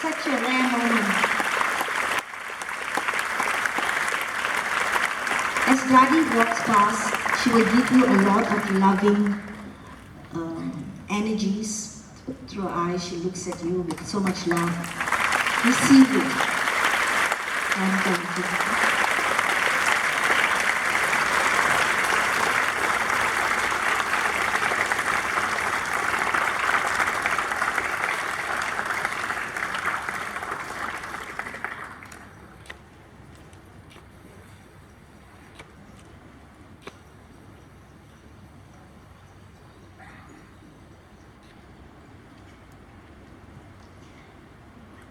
Such a rare moment. As Daddy walks past, she will give you a lot of loving energies. Through her eyes, she looks at you with so much love. Receive it. And thank you.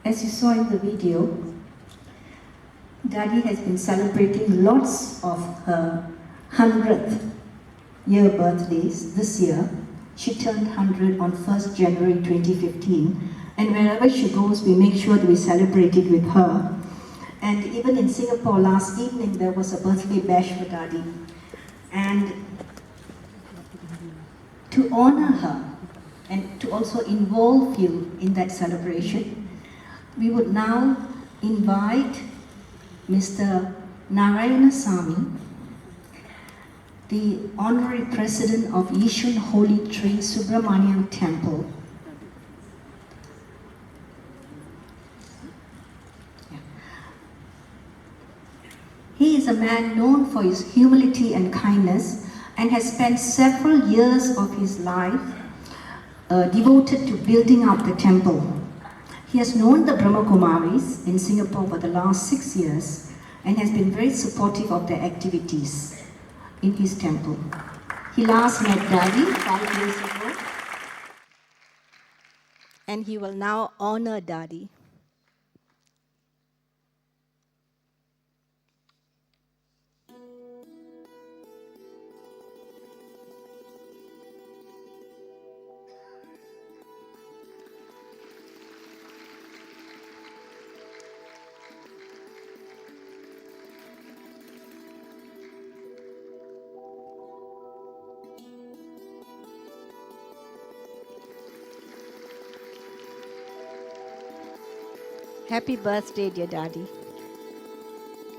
As you saw in the video, Daddy has been celebrating lots of her 100th year birthdays this year. She turned 100 on 1st January 2015, and wherever she goes, we make sure that we celebrate it with her. And even in Singapore last evening, there was a birthday bash for Daddy. And to honor her and to also involve you in that celebration, we would now invite Mr. Narayanasamy, the Honorary President of Yishun Holy Tree Subramaniam Temple. He is a man known for his humility and kindness and has spent several years of his life devoted to building up the temple. He has known the Brahma Kumaris in Singapore for the last 6 years and has been very supportive of their activities in his temple. He last met Daddy 5 years ago, and he will now honor Daddy. Happy birthday, dear Daddy.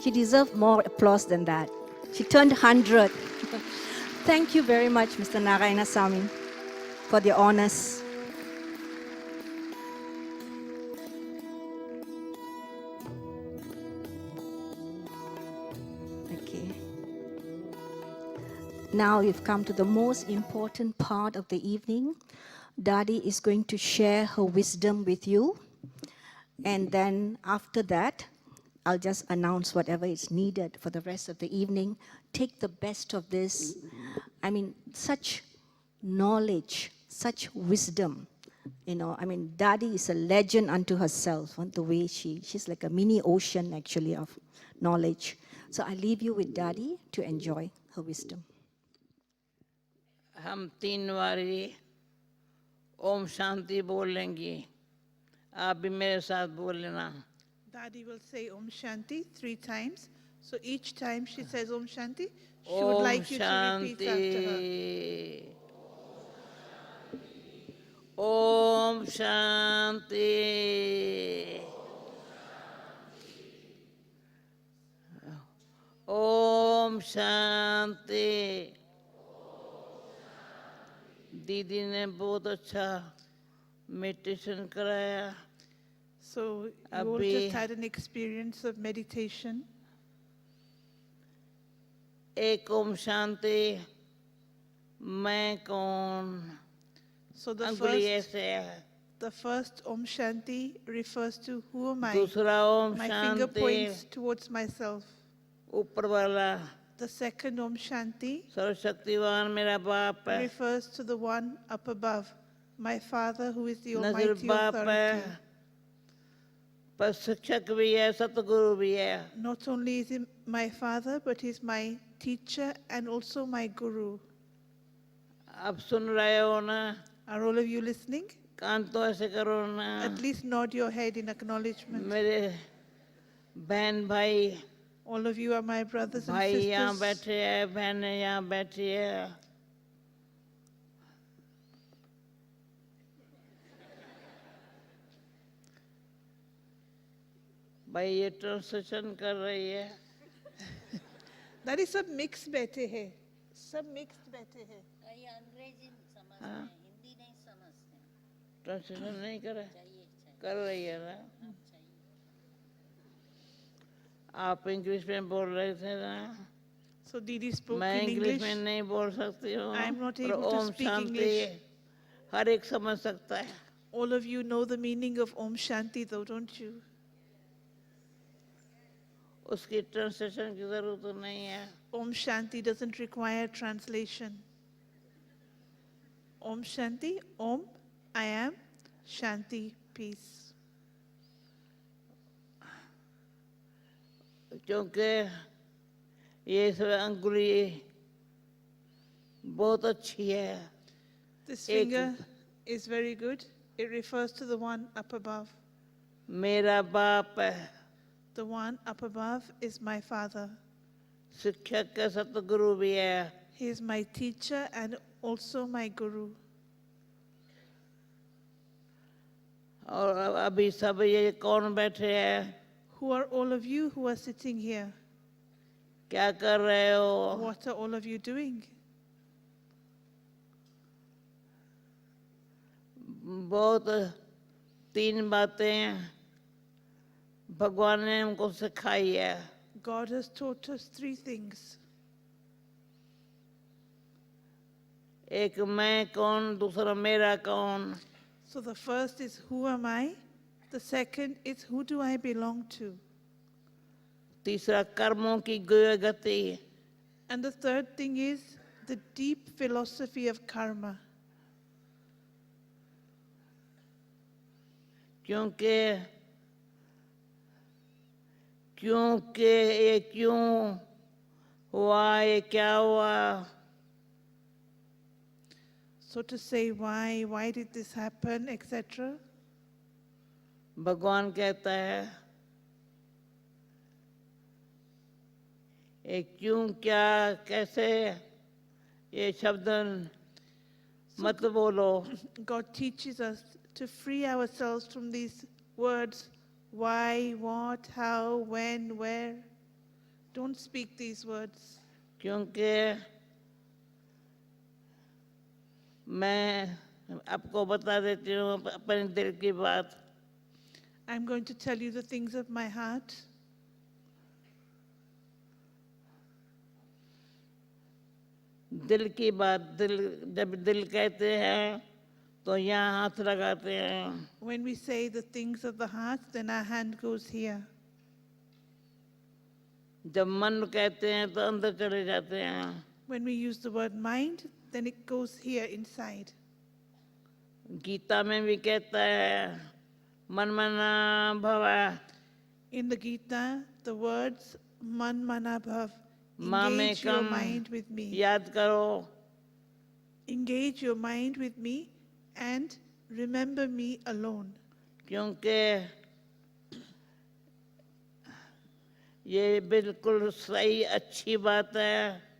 She deserves more applause than that. She turned 100. Thank you very much, Mr. Narayanasamy, for the honors. Okay. Now we've come to the most important part of the evening. Daddy is going to share her wisdom with you. And then after that, I'll just announce whatever is needed for the rest of the evening. Take the best of this. I mean, such knowledge, such wisdom. You know, I mean, Daddy is a legend unto herself. The way she's like a mini ocean, actually, of knowledge. So I leave you with Daddy to enjoy her wisdom. हम 3 बारी ओम शांति बोलेंगे. आप भी मेरे साथ बोल लेना. Daddy will say Om Shanti 3 times. So each time she says Om Shanti, she would like you to repeat after her. Om Shanti. Om Shanti. दीदी ने बहुत अच्छा meditation कराया. So you all just had an experience of meditation. एक ओम शांति. मैं कौन? So the अंगुली ऐसे first Om Shanti refers to who am I? दूसरा ओम My finger Shanti points towards myself. ऊपर वाला The second Om Shanti सर्वशक्तिवान मेरा बाप है. refers to the one up above, my Father who is the नजर Almighty बाप है, Authority. पर शिक्षक भी है, सतगुरु भी है. Not only is he my father, but he's my teacher and also my guru. आप सुन रहे हो ना? Are all of you listening? कान तो ऐसे करो ना. At least nod your head in acknowledgement. मेरे बहन भाई, All of you are my brothers and भाई यहाँ sisters. बैठे हैं, बहनें यहाँ बैठी है. भाई ये ट्रांसलेशन कर रही है। दादी सब मिक्स बैठे हैं, सब मिक्स बैठे हैं। ये अंग्रेजी समझते हाँ। हैं, हिंदी नहीं समझते हैं। ट्रांसलेशन नहीं करे, चाहिए चाहिए कर रही है ना। हाँ, चाहिए। आप इंग्लिश में बोल रहे थे ना, So Didi spoke मैं in इंग्लिश English. में नहीं बोल सकती हूँ, I am not पर able to Om speak Shanti English. हर एक समझ सकता है। All of you know the meaning of Om Shanti though, don't you? उसकी ट्रांसलेशन की जरूरत तो नहीं है। Om Shanti doesn't require translation. Om Shanti, Om, I am, Shanti, peace. क्योंकि ये सब अंगुली बहुत अच्छी है। This एक- finger is very good. It refers to the one up above. मेरा बाप है, The one up above is my father. शिक्षक का सतगुरु भी है। He is my teacher and also my guru. और अभी सब ये कौन बैठे हैं, Who are all of you who are sitting here? क्या कर रहे हो? What are all of you doing? बहुत तीन बातें भगवान ने हमको सिखाई है। God has taught us three things. एक मैं कौन, दूसरा मेरा कौन, So the first is who am I? The second is who do I belong to? तीसरा कर्मों की गति, And the third thing is the deep philosophy of karma. क्योंकि ये क्यों हुआ, ये क्या हुआ, So to say why did this happen, etc. भगवान कहता है ये क्यों क्या कैसे, ये शब्द मत बोलो। God teaches us to free ourselves from these words why, what, how, when, where. Don't speak these words. क्योंकि मैं आपको बता देती हूँ अपने दिल की बात। I'm going to tell you the things of my heart. दिल की बात, जब दिल कहते हैं तो यहाँ हाथ लगाते हैं। When we say the things of the heart, then our hand goes here. जब मन कहते हैं तो अंदर चले जाते हैं। When we use the word mind, then it goes here inside. Gita में भी कहता है मन मना भव, In the Gita, the words man mana bhav, माँ में engage your come mind with me. याद करो, Engage your mind with me and remember me alone. क्योंकि ये बिल्कुल सही अच्छी बात है।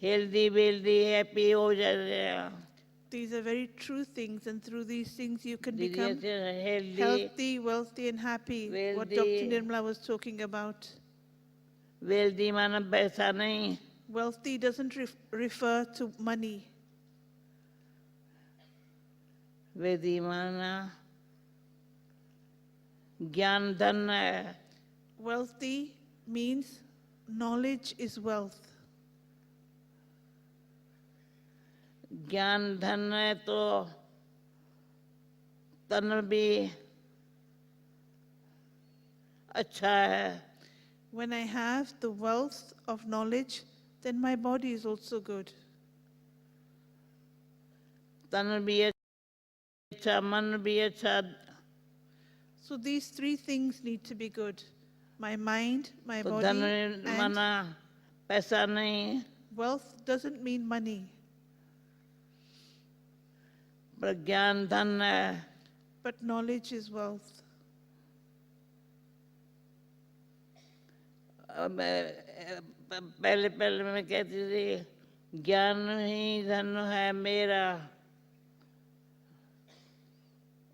हेल्दी वेल्दी हैप्पी हो जाते हैं। These are very true things, and through these things you can दीदी become healthy, healthy, wealthy, and happy. What Dr. Wealthy. Nirmala was talking about. Wealthy माना पैसा नहीं, Wealthy doesn't refer to money. वेदी माना ज्ञान धन है। Wealthy means knowledge is wealth. ज्ञान धन है तो तन भी अच्छा है। When I have the wealth of knowledge, then my body is also good. तन भी अच्छा, मन भी अच्छा। So these three things need to be good. My mind, my तो body, धन and माना पैसा नहीं, wealth doesn't mean money, पर ज्ञान धन है। but knowledge is wealth. पहले पहले मैं कहती थी ज्ञान ही धन है मेरा,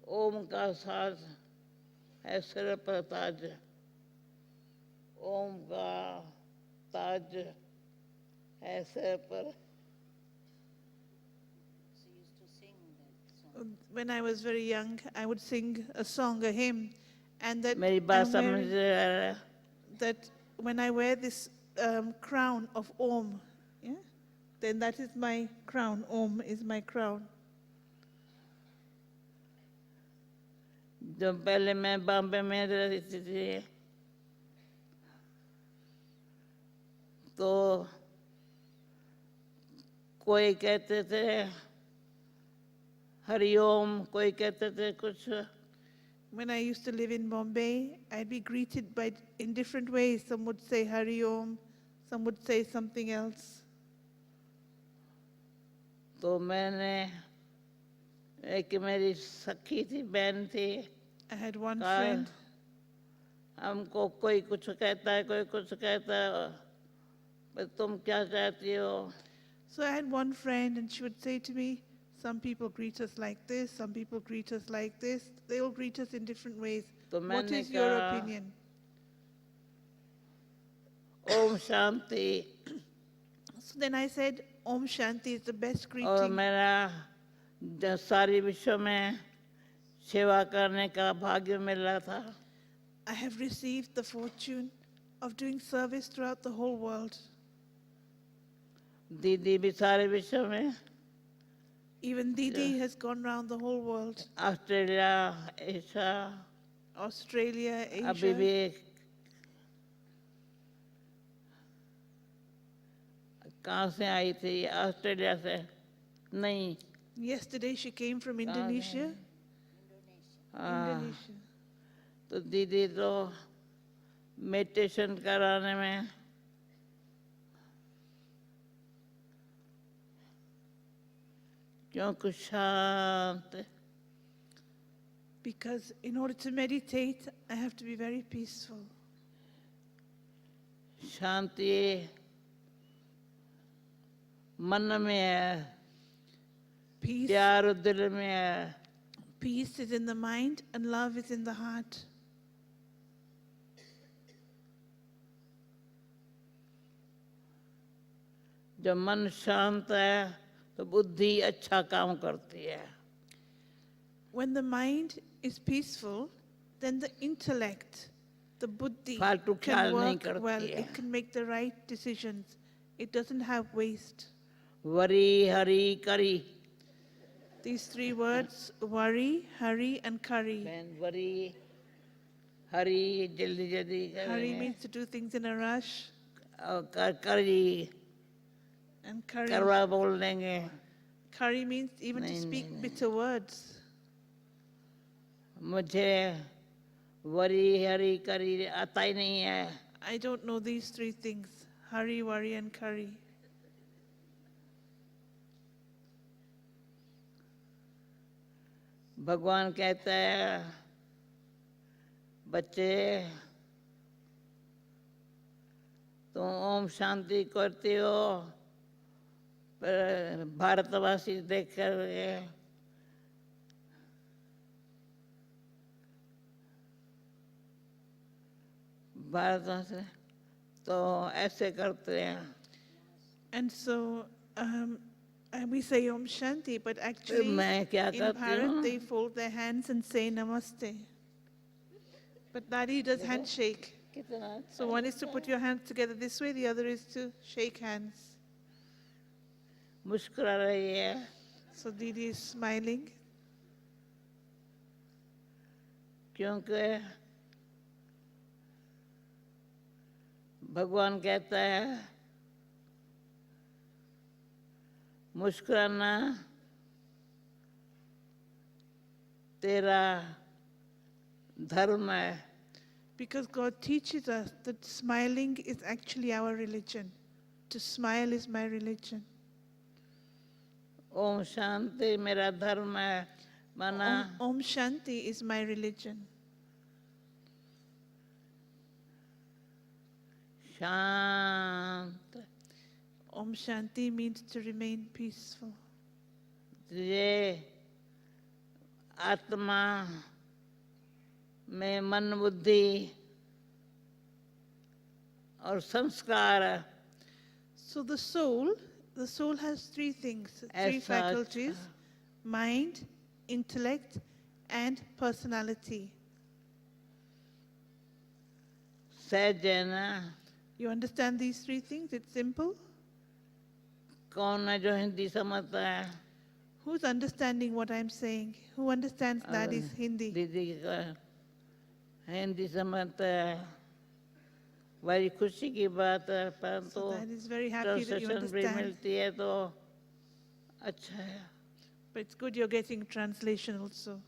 ओम का साज है सिर पर ताज, ओम का ताज है सिर पर। She used to sing that song. When I was very young, I would sing a song, a hymn, and that मेरी बात I'm समझ wearing, रहे हैं? that when I wear this crown of Om, yeah, then that is my crown. Om is my crown. जब पहले मैं बॉम्बे में रहती थी तो कोई कहते थे हरिओम, कोई कहते थे कुछ। When I used to live in Bombay, I'd be greeted by in different ways. Some would say Hari Om, some would say something else. तो मैंने, एक मेरी सखी थी, बहन थी, I had one कहा friend. हमको कोई कुछ कहता है, कोई कुछ कहता है, पर तुम क्या चाहती हो? So I had one friend, and she would say to me, some people greet us like this, some people greet us like this. They all greet us in different ways. तो What मैंने is your कहा, opinion? Om Shanti. So then I said, Om Shanti is the best और greeting. मेरा सारी विश्व में सेवा करने का भाग्य मिला था। I have received the fortune of doing service throughout the whole world. दीदी भी सारे विश्व में, Even Didi has gone around the whole world. Australia, Asia, Australia, अभी Asia. भी कहाँ से आई थी? ऑस्ट्रेलिया से नहीं। Yesterday she came from Indonesia. हाँ, Indonesia. तो दीदी तो मेडिटेशन कराने में क्योंकि शांत, Because in order to meditate, I have to be very peaceful. शांति मन में है, Peace, प्यार दिल में है। peace is in the mind and love is in the heart. जब मन शांत है तो बुद्धि अच्छा काम करती है। When the mind is peaceful, then the intellect, the buddhi, फालतू can ख्याल नहीं work करती well. है। It can make the right decisions. It doesn't have waste. Worry hurry curry, These three words, worry, hurry, and curry. बहन worry hurry जल्दी जल्दी Hurry करेंगे, means to do things in a rush, और करी and curry. करवा बोल देंगे। Curry means even to नहीं, speak नहीं, bitter words. मुझे वरी हरी करी आता ही नहीं है। I don't know these three things, hurry, worry, and curry. भगवान कहता है बच्चे तुम ओम शांति करते हो, पर भारतवासी देख कर भारतवासी तो ऐसे करते हैं। And so we say Om Shanti, but actually मैं क्या in करती Bharat हूँ? they fold their hands and say Namaste. But Dadi does handshake. कितना So one is to put your hands together this way, the other is to shake hands. मुस्कुरा रही है। So Didi is smiling क्योंकि भगवान कहता है मुस्कुराना तेरा धर्म है। because God teaches us that smiling is actually our religion. To smile is my religion. Om Shanti मेरा धर्म है, माना Om Shanti is my religion. शांत। Om Shanti means to remain peaceful. ये आत्मा में मन बुद्धि और संस्कार So the soul has three things, three ऐसा faculties: mind, intellect, and personality. सहज है ना. You understand these three things? It's simple. कौन है जो हिंदी समझता है? Who's understanding what I'm saying? Who understands that is Hindi? दीदी का हिंदी समझता है. बड़ी खुशी की बात है. परंतु So that is very happy that you translation भी understand. मिलती है तो अच्छा है. But it's good you're getting translation also.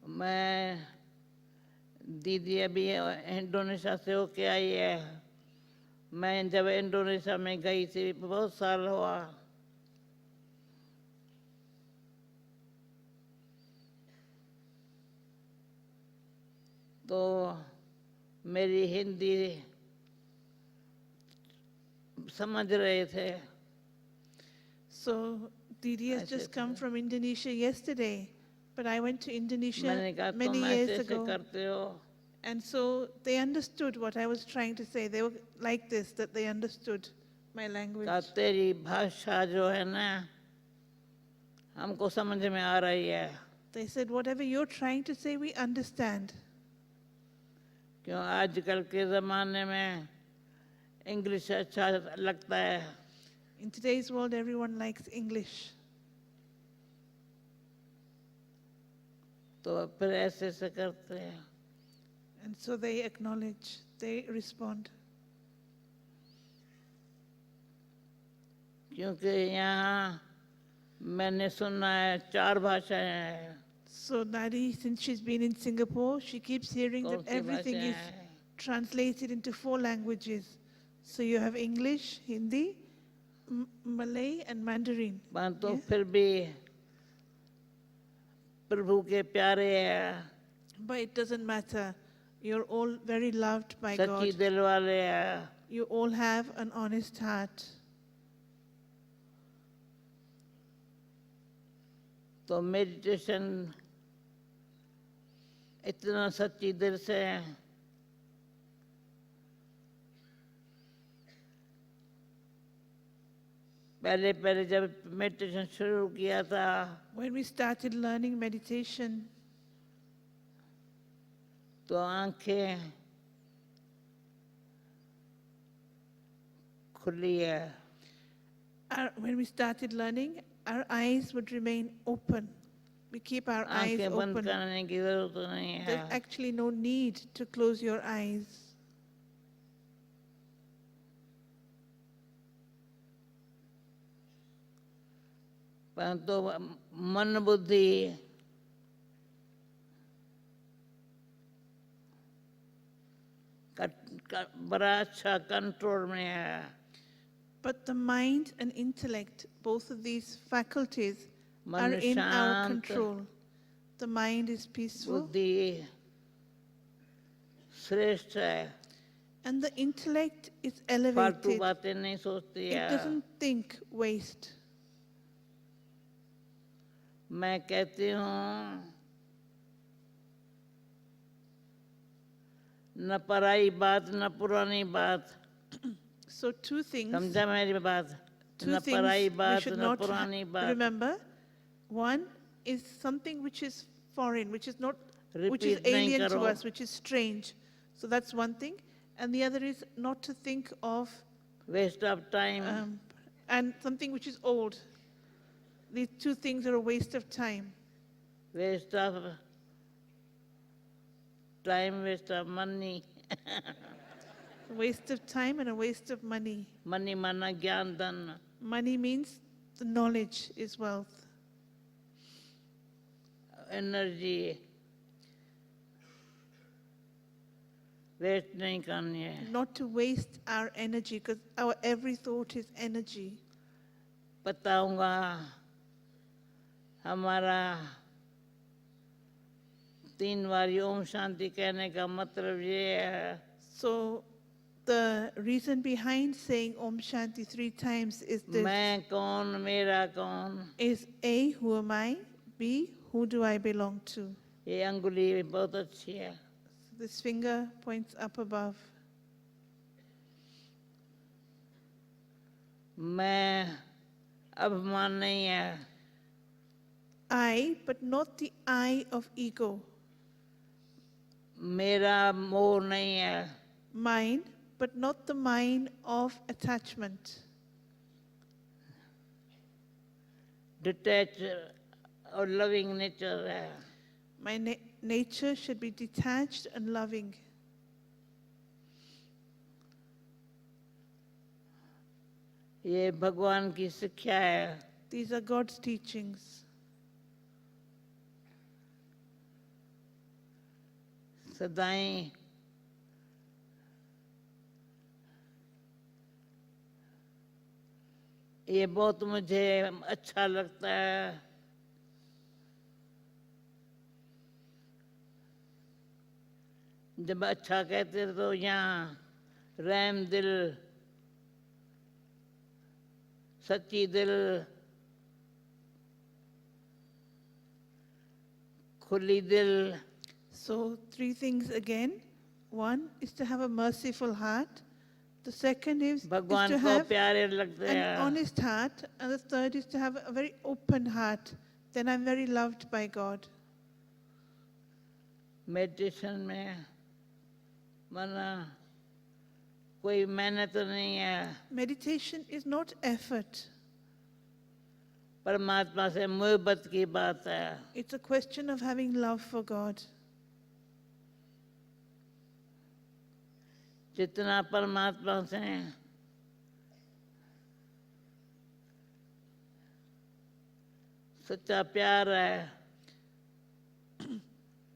मैं दीदी अभी इंडोनेशिया से होके आई है. मैं जब इंडोनेशिया में गई थी बहुत साल हुआ. तो मेरी हिंदी समझ रहे थे. So Didi has just come from Indonesia yesterday, but I went to Indonesia मैंने कहा many तुम years ऐसे ऐसे ago. करते हो. And so they understood what I was trying to say. They were like this, that they understood my language. कहा तेरी भाषा जो है ना हमको समझ में आ रही है. They said, whatever you're trying to say, we understand. क्यों आजकल के ज़माने में इंग्लिश अच्छा लगता है. In today's world, everyone likes English. तो फिर ऐसे ऐसे करते हैं. And so they acknowledge, they respond. क्योंकि यहाँ मैंने सुना है 4 भाषाएं हैं. So Nadi, since she's been in Singapore, she keeps hearing कौन that सी everything is भाषाएं हैं? translated into 4 languages. So you have English, Hindi, Malay, and Mandarin. परंतु Yeah? फिर भी प्रभु के प्यारे हैं. But it doesn't matter. You're all very loved by सच्ची God. दिल वाले हैं. You all have an honest heart. तो मेडिटेशन इतना सच्ची दिल से है. पहले पहले जब मेडिटेशन शुरू किया था When we started learning meditation, तो आंखें खुली है. when we started learning, our eyes would remain open. We keep our eyes आंखें बंद open. करने की जरूरत नहीं There's है. actually no need to close your eyes. परंतु मन बुद्धि बड़ा अच्छा कंट्रोल में है. But the mind and intellect, both of these faculties, मन are in our शांत, control. The mind is peaceful, बुद्धि श्रेष्ठ है. and the intellect is फालतू elevated. बातें नहीं सोचती It है. doesn't think waste. मैं कहती हूँ न पराई बात न पुरानी बात. So two things. समझा मेरी बात? Two न things पराई we बात should न not पुरानी बात. remember. One is something which is foreign, which is not, which is Repeat नहीं alien to करो. us, which is strange. So that's one thing. And the other is not to think of, waste of time. and something which is old. These two things are a waste of time. Waste of time, waste of money. A waste of time and a waste of money. Money माना ज्ञान धन. Money means the knowledge is wealth. Energy waste नहीं करनी है. Not to waste our energy, because our every thought is energy. बताऊंगा हमारा 3 बार ओम शांति कहने का मतलब ये है. So The reason behind saying Om Shanti 3 times is this. मैं कौन, मेरा कौन? Is A, who am I? B, who do I belong to? ये अंगुली बहुत अच्छी है. This finger points up above. मैं अभिमान नहीं है. I, but not the I of ego. मेरा मोह नहीं है. Mine, but not the mine of attachment. Detach और लविंग नेचर है. My nature should be detached and loving. ये भगवान की शिक्षा है. These are God's teachings. सदाई ये बहुत मुझे अच्छा लगता है. जब अच्छा कहते तो यहाँ रहम दिल, सच्ची दिल, खुली दिल. So, 3 things again. One is to have a merciful heart. The second is भगवान to को have प्यारे लगते an हैं. honest heart. And the third is to have a very open heart. Then I'm very loved by God. Meditation में माना कोई मेहनत नहीं है. Meditation is not effort. परमात्मा से मोहब्बत की बात है. It's a question of having love for God. जितना परमात्मा से सच्चा प्यार है,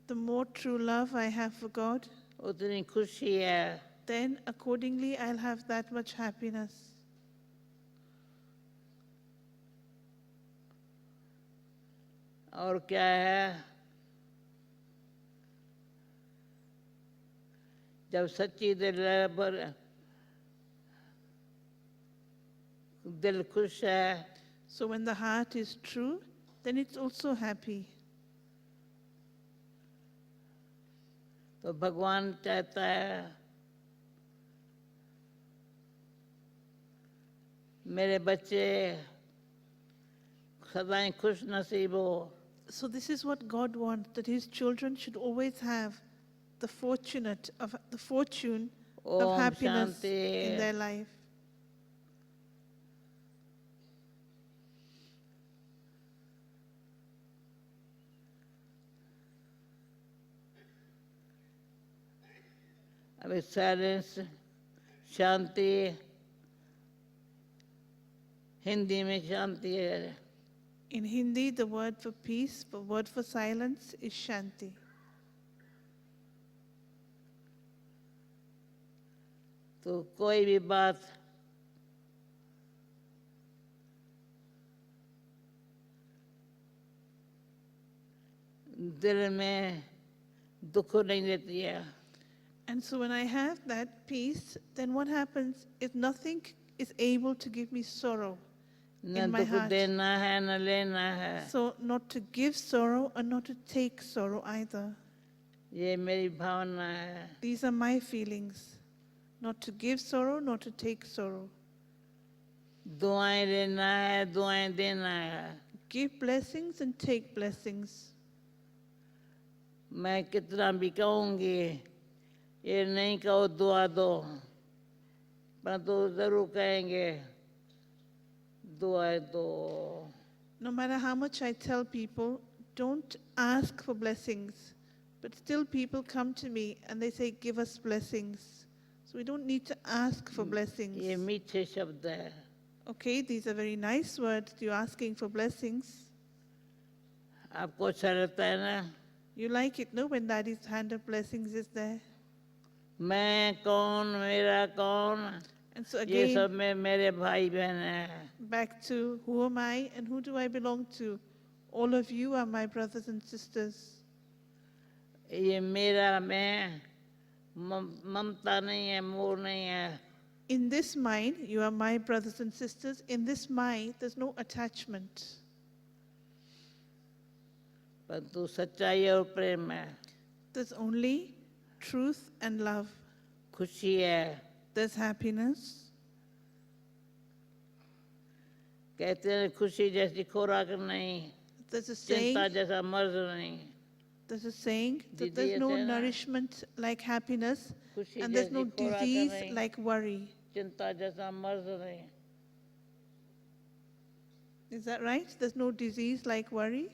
The more true love I have for God, उतनी खुशी है. then accordingly I'll have that much happiness. और क्या है, जब सच्ची दिल खुश है So when the heart is true, then it's also happy. तो भगवान चाहता है मेरे बच्चे सदाई खुश नसीब हो. So this is what God wants, that his children should always have the fortune of Om happiness Shanti. in their life. अभी साइलेंस, शांति, हिंदी में शांति है. In Hindi, the word for peace, the word for silence is Shanti. तो कोई भी बात दिल में दुख नहीं देती है. And so when I have that peace, then what happens is nothing is able to give me sorrow न in my दुख heart. देना है न लेना है. So not to give sorrow and not to take sorrow either. ये मेरी भावना है. These are my feelings. Not to give sorrow, not to take sorrow. दुआएं लेना है, दुआएं देना है. Give blessings and take blessings. मैं कितना भी कहूँगी, ये नहीं कहो दुआ दो, परंतु जरूर कहेंगे दुआ दो. No matter how much I tell people, don't ask for blessings. But still people come to me and they say, give us blessings. So we don't need to ask for ये blessings. मीठे शब्द है. Okay, these are very nice words. You're asking for blessings. आपको अच्छा लगता है ना? You like it, no, when Daddy's hand of blessings is there. मैं कौन, मेरा कौन, And so ये again, सब में मेरे भाई बहन हैं. back to who am I and who do I belong to? All of you are my brothers and sisters. ये मेरा मैं ममता नहीं है, मोह नहीं है। In this mind, you are my brothers and sisters. In this mind, there's no attachment. परंतु सच्चाई और प्रेम है, There's only truth and love. खुशी है। There's happiness. कहते हैं खुशी जैसी खुराक नहीं, There's a saying, चिंता जैसा मर्ज नहीं। there's a saying that Didi there's no कहते हैं ना, nourishment like happiness खुशी and there's no जैसी खुराक disease नहीं, like worry. चिंता जैसा मर्ज नहीं। Is that right? There's no disease like worry?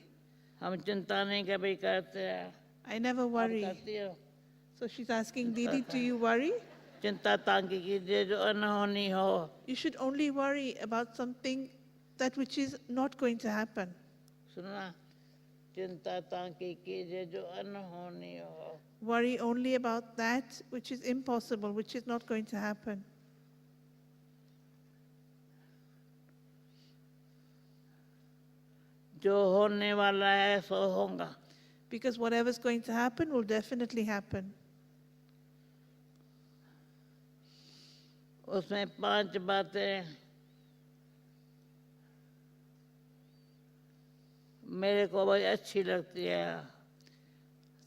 हम चिंता नहीं कभी करते हैं। I never आप worry. करती हो? So she's asking, Didi, do you worry? चिंता ताकि कीजिए जो अनहोनी हो। You should only worry about something that which is not going to happen. सुनना, चिंता ताकि कीजिए जो अनहोनी हो। Worry only about that which is impossible, which is not going to happen. जो होने वाला है सो होगा। Because whatever's going to happen will definitely happen. उसमें 5 बातें मेरे को बहुत अच्छी लगती है।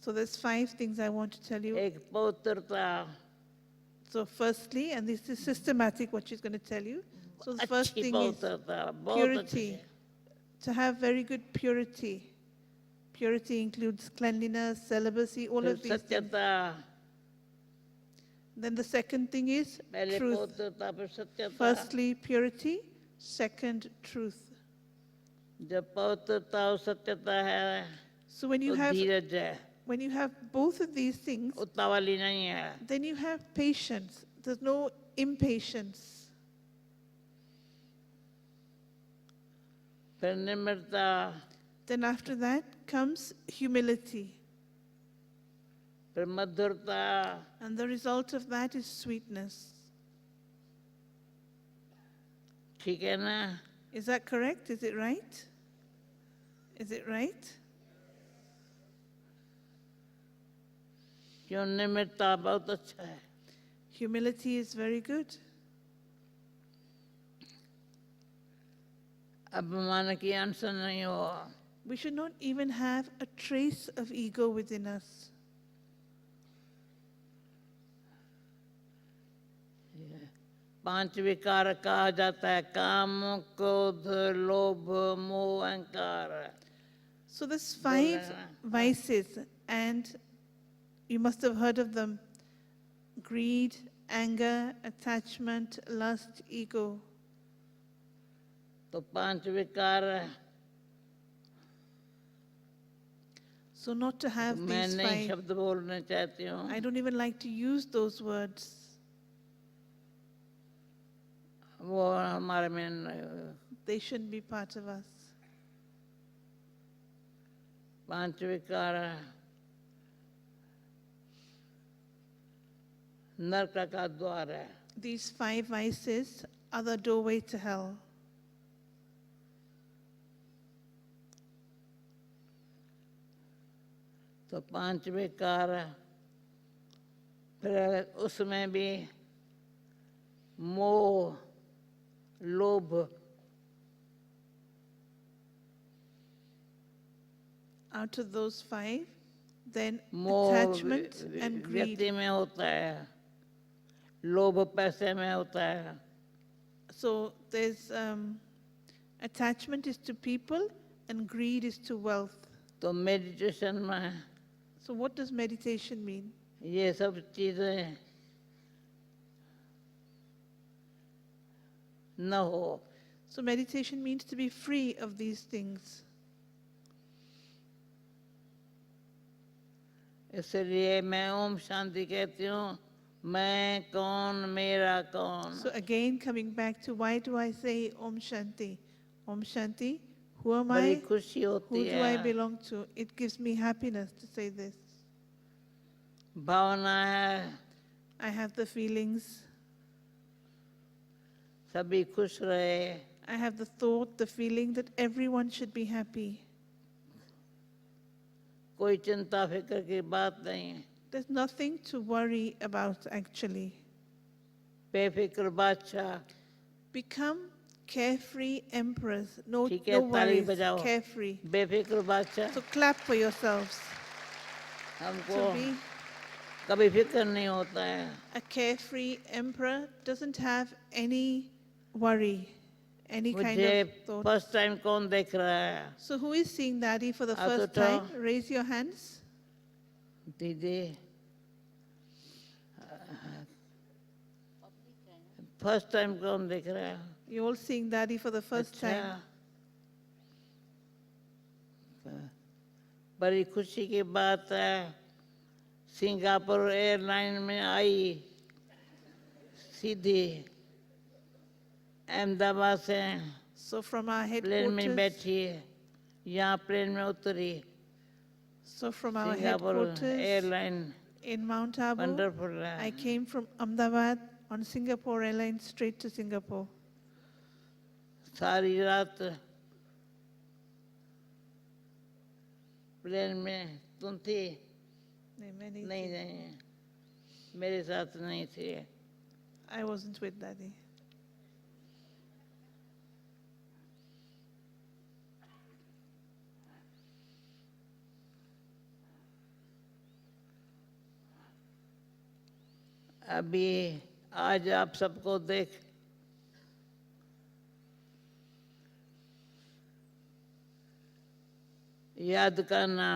So there's 5 things I want to tell you. एक पवित्रता, So firstly, and this is systematic what she's going to tell you. So the first अच्छी thing is पवित्रता, बहुत अच्छी। purity. To have very good purity. Purity includes cleanliness, celibacy, all फिर of these things. सत्यता, Then the second thing is पहले truth. पवित्रता फिर सत्यता। Firstly, purity. Second, truth. जब पवित्रता और सत्यता है So when तो you have धीरज है, both of these things, उतावली नहीं है। then you have patience. There's no impatience. फिर निम्रता, Then after that comes humility. फिर मधुरता, And the result of that is sweetness. ठीक है ना? Is that correct? Is it right? Is it right? क्यों निम्रता बहुत अच्छा है। Humility is very good. अभिमान की अंश नहीं हो। We should not even have a trace of ego within us. पांच विकार कहा जाता है, काम, क्रोध, लोभ, मोह, अहंकार। So there's 5 vices, and you must have heard of them: greed, anger, attachment, lust, ego. तो पांच विकार So not to have मैं these नई 5. शब्द बोलना चाहती हूँ। I don't even like to use those words. वो हमारे में They shouldn't be part of us. पांच विकार नरक का द्वार है। These 5 vices are the doorway to hell. तो पांच विकार, फिर उसमें भी मोह, लोभ, Out of those 5, then मोह attachment and व्यक्ति greed. में होता है, लोभ पैसे में होता है, So there's attachment is to people and greed is to wealth. तो मेडिटेशन में So what does meditation mean? ये सब चीजें न हो। So meditation means to be free of these things. इसलिए मैं ओम शांति कहती हूँ, मैं कौन, मेरा कौन। So again, coming back to why do I say Om Shanti? Om Shanti, who am बड़ी I? खुशी होती Who do I है, belong to? It gives me happiness to say this. भावना है, I have the feelings. सभी खुश रहे, I have the thought, the feeling that everyone should be happy. कोई चिंता फिक्र की बात नहीं। There's nothing to worry about actually. बेफिक्र बादशाह Become carefree emperors. No, ठीक no है, ताली worries. बजाओ। Carefree. बेफिक्र बादशाह So clap for yourselves. हमको To be कभी फिक्र नहीं होता है। a carefree emperor doesn't have any worry, any kind मुझे of thought. फर्स्ट टाइम कौन देख रहा है? So who is seeing Daddy for the Hath first uthao. time? Raise your hands. दीदी public है ना, फर्स्ट टाइम कौन देख रहा है? You're all seeing Daddy for the first time. बड़ी खुशी की बात है, सिंगापुर एयरलाइन में आई, सीधी अहमदाबाद से So from our प्लेन में headquarters, बैठी, यहाँ प्लेन में उतरी, from our Singapore headquarters airline in Mount Abu, wonderful I है। came from Ahmedabad on Singapore Airlines straight to Singapore. सारी रात प्लेन में तुम थी? नहीं नहीं, मेरे साथ नहीं थी। I wasn't with Daddy. अभी आज आप सबको देख याद करना,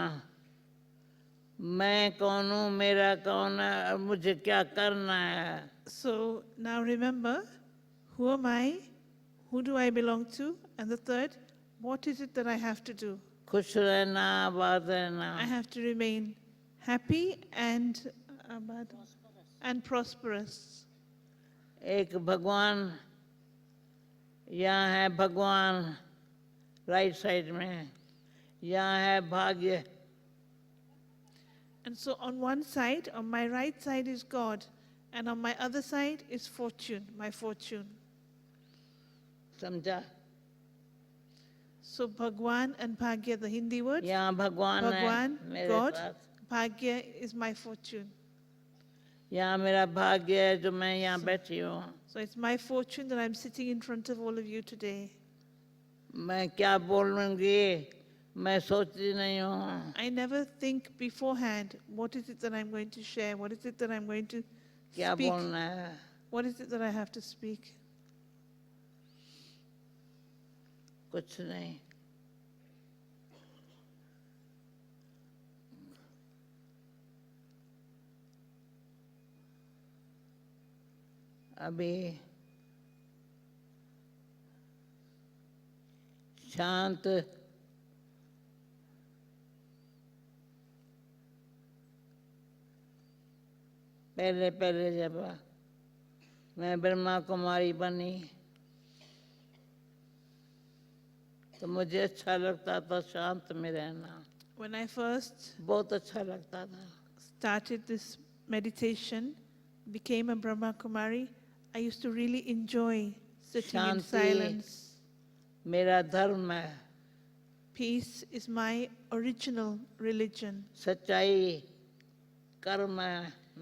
मैं कौन हूँ, मेरा कौन है और मुझे क्या करना है। So now remember, who am I? Who do I belong to? And the third, what is it that I have to do? खुश रहना, आबाद रहना। I have to remain happy and prosperous. एक भगवान, यहाँ है भगवान राइट साइड में, यहाँ है भाग्य। And so on one side, on my right side is God, and on my other side is fortune, my fortune. समझा? So Bhagwan and Bhagya, the Hindi word. यहाँ भगवान है Bhagwan, मेरे God, pass, Bhagya is my fortune. यहाँ मेरा भाग्य है जो मैं यहाँ बैठी हूँ। So it's my fortune that I'm sitting in front of all of you today. मैं क्या बोलूँगी, मैं सोचती नहीं हूँ। I never think beforehand, what is it that I'm going to share? What is it that I'm going to क्या speak? बोलना है? What is it that I have to speak? कुछ नहीं। अभी शांत पहले पहले जब मैं ब्रह्मा कुमारी बनी तो मुझे अच्छा लगता था शांत में रहना, When I first बहुत अच्छा लगता था। started this meditation, became a Brahma Kumari, I used to really enjoy sitting in Shanti. silence. मेरा धर्म है, Peace is my original religion. सच्चाई कर्म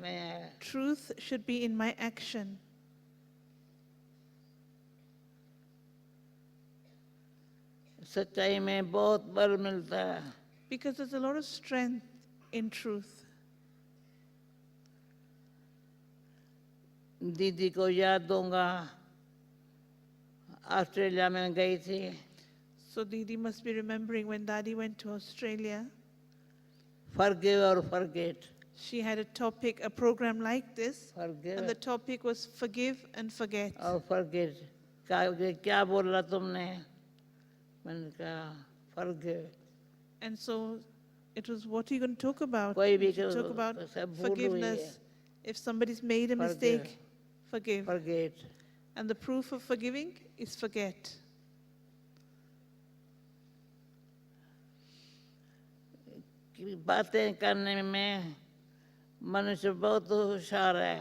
में है। Truth should be in my action. सच्चाई में बहुत बल मिलता है। Because there's a lot of strength in truth. दीदी को याद दूंगा, ऑस्ट्रेलिया में गई थी, So Didi must be remembering when Dadi went to Australia, forgive और forget, she had a topic, a program like this, and forgive the topic was forgive and forget. और forget. क्या बोला तुमने? मैंने कहा forgive. And so it was, what are you going to talk about? कोई भी You should talk about सब भूल हुई है। forgiveness. If somebody's made a Forgive. mistake, forgive. Forget. And the proof of forgiving is forget. बातें करने में मनुष्य बहुत होशियार है।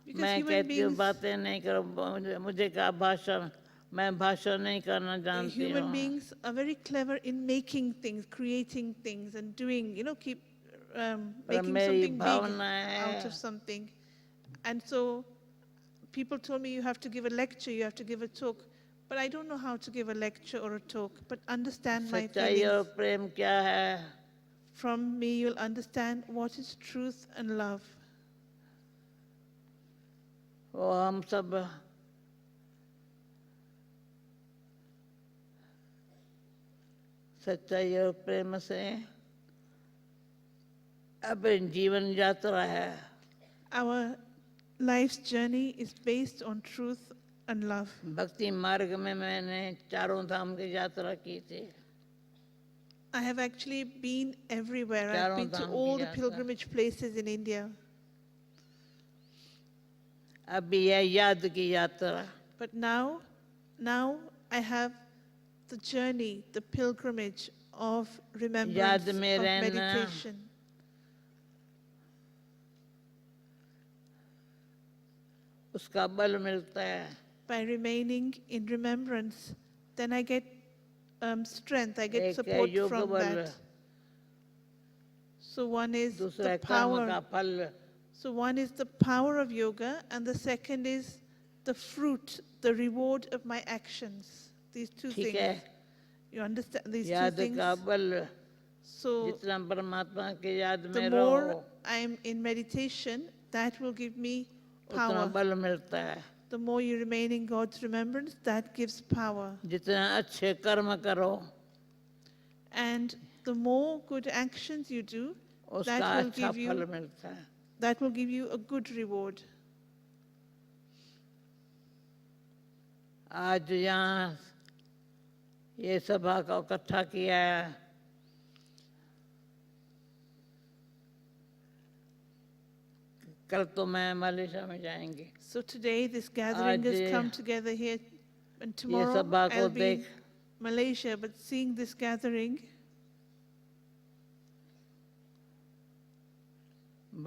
Because मैं human कहती हूँ beings- बातें नहीं करो, मुझे कहा भाषण, मैं भाषण नहीं करना जानती Human हूँ। beings are very clever in making things, creating things, and doing, keep making मेरी something big भावना out है of something. And so people told me you have to give a lecture, you have to give a talk. But I don't know how to give a lecture or a talk, but understand my सच्चाई और feelings. प्रेम क्या है From me, you'll understand what is truth and love. वो हम सब सच्चाई और प्रेम से अब जीवन यात्रा है Our life's journey is based on truth and love. भक्ति मार्ग में मैंने चारों धाम की यात्रा की थी I have actually been everywhere. I've चारों been to धाम की all the यात्रा। pilgrimage places in India. अभी यह याद की यात्रा But now I have the journey, the pilgrimage of remembrance, याद में of रहना। meditation. उसका बल मिलता है By remaining in remembrance, then I get strength, I get एक है support योग from बल that. So one is दूसरा the है कर्म का power. फल So one is the power of yoga, and the second is the fruit, the reward of my actions. These two ठीक things. है You understand these two याद things? का बल So जितना परमात्मा के याद the में more रहो I am in meditation, that will give me उतना power. बल मिलता है The more you remain in God's remembrance, that gives power. जितना अच्छे कर्म करो And the more good actions you do, उसका that will अच्छा give फल you मिलता है a good reward. आज यहाँ ये सभा का इकट्ठा किया है कल तो मैं मलेशिया में जाएंगे So today this gathering has आज come together here, and tomorrow सभा को I'll be in देख- Malaysia. But seeing this gathering,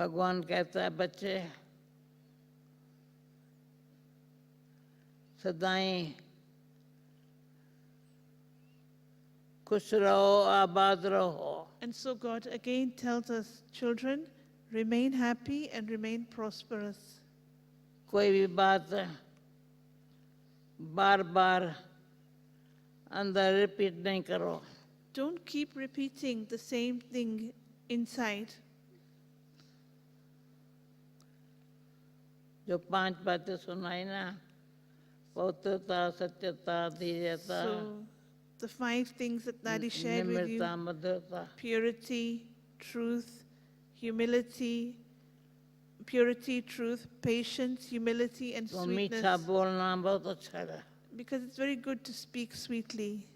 भगवान कहता है बच्चे सदाई खुश रहो आबाद रहो and so God again tells us, children, remain happy and remain prosperous. कोई भी बात बार बार अंदर रिपीट नहीं करो Don't keep repeating the same thing inside. जो 5 बातें सुनाई ना पवित्रता सत्यता धीरता So the 5 things that Daddy shared with you: निम्रता मधुरता purity, truth, humility, purity, truth, patience, humility, and तो मीठा sweetness. बोलना बहुत अच्छा है Because it's very good to speak sweetly.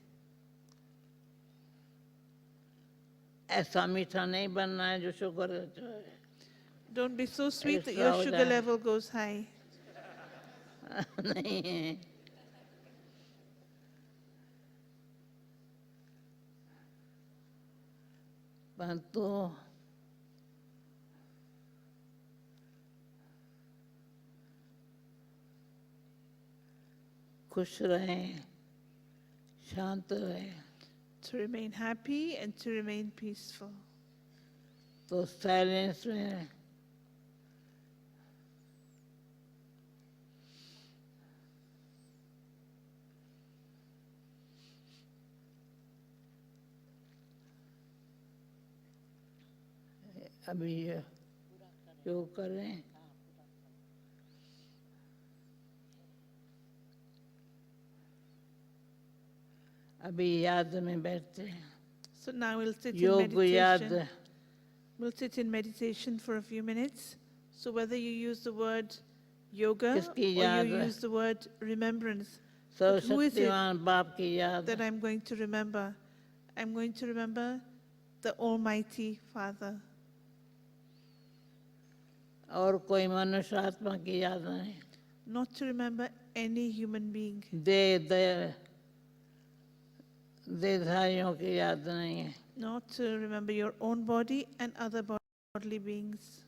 ऐसा मीठा नहीं बनना है जो शुगर जो है Don't be so sweet that Extra your हो sugar जाए। level goes high. नहीं है परंतु खुश रहें शांत रहें To remain happy and to remain peaceful. तो साइलेंस में अभी योग करें अभी याद में बैठते हैं So now we'll sit in योग याद meditation. We'll sit in meditation for a few minutes. So whether you use the word yoga or किसकी you याद? use the word remembrance, but who is it सर्वशक्तिमान बाप की याद that I'm going to remember? I'm going to remember the Almighty Father. और कोई मनुष्य आत्मा की याद नहीं Not to remember any human being. देहधारियों की याद नहीं है Not to remember your own body and other bodily beings.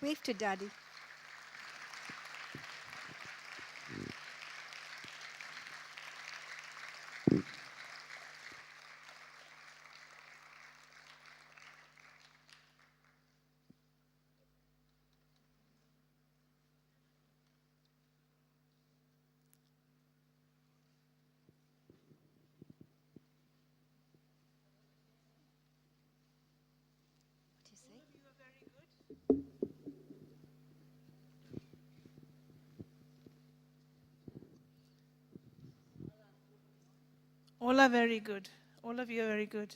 Wave to Daddy. What do you say? All are very good. All of you are very good.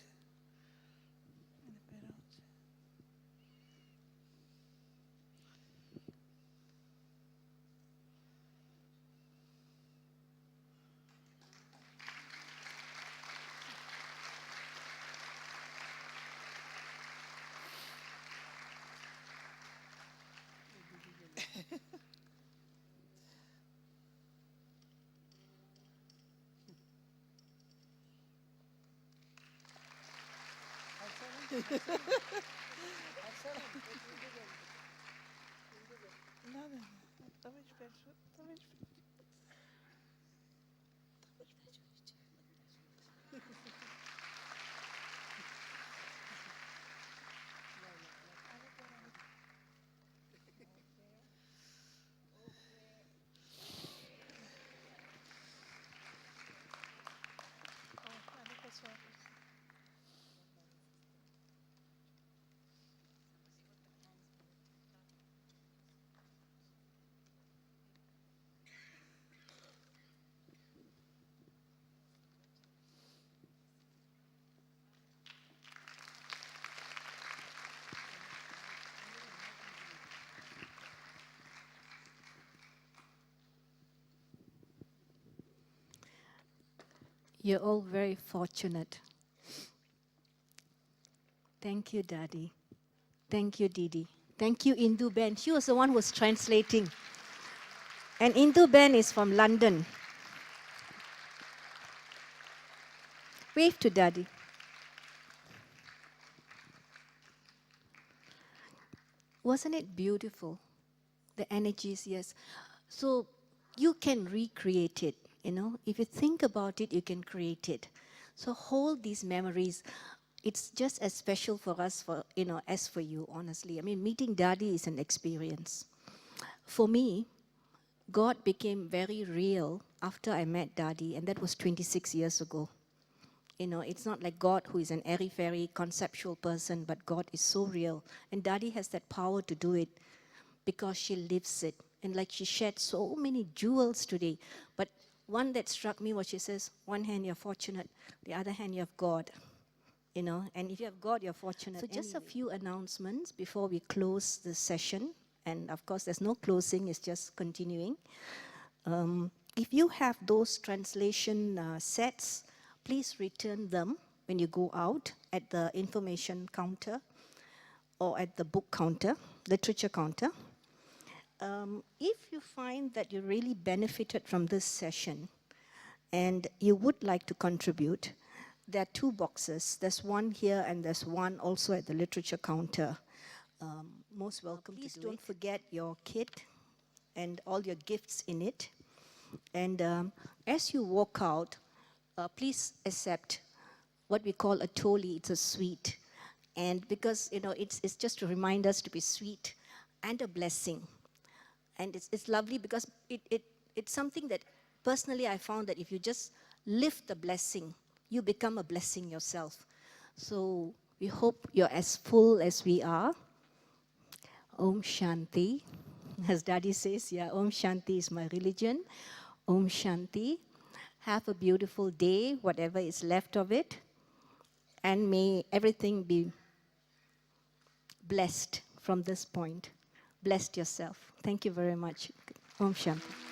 Nada. Estava esperto. Estava esperto. You're all very fortunate. Thank you, Daddy. Thank you, Didi. Thank you, Indu Ben. She was the one who was translating. And Indu Ben is from London. Wave to Daddy. Wasn't it beautiful? The energies, yes. So you can recreate it, you know. If you think about it, you can create it. So hold these memories. It's just as special for us, as for you, honestly. I mean, meeting Daddy is an experience. For me, God became very real after I met Daddy, and that was 26 years ago. You know, it's not like God who is an airy-fairy conceptual person, but God is so real. And Daddy has that power to do it because she lives it. And like she shared so many jewels today. But one that struck me was she says, one hand you're fortunate, the other hand you have God. You know, and if you have God, you're fortunate. So just a few announcements before we close the session. And of course, there's no closing, it's just continuing. If you have those translation sets, please return them when you go out at the information counter or at the book counter, literature counter. If you find that you really benefited from this session and you would like to contribute, there are 2 boxes. There's one here and there's one also at the literature counter. Most welcome. Please don't forget your kit and all your gifts in it. And as you walk out, please accept what we call a toli. It's a sweet. And because, you know, it's just to remind us to be sweet and a blessing. And it's lovely because it's something that personally I found that if you just lift the blessing, you become a blessing yourself. So we hope you're as full as we are. Om Shanti. As Daddy says, yeah, Om Shanti is my religion. Om Shanti. Have a beautiful day, whatever is left of it. And may everything be blessed from this point. Blessed yourself. Thank you very much. Om Shanti.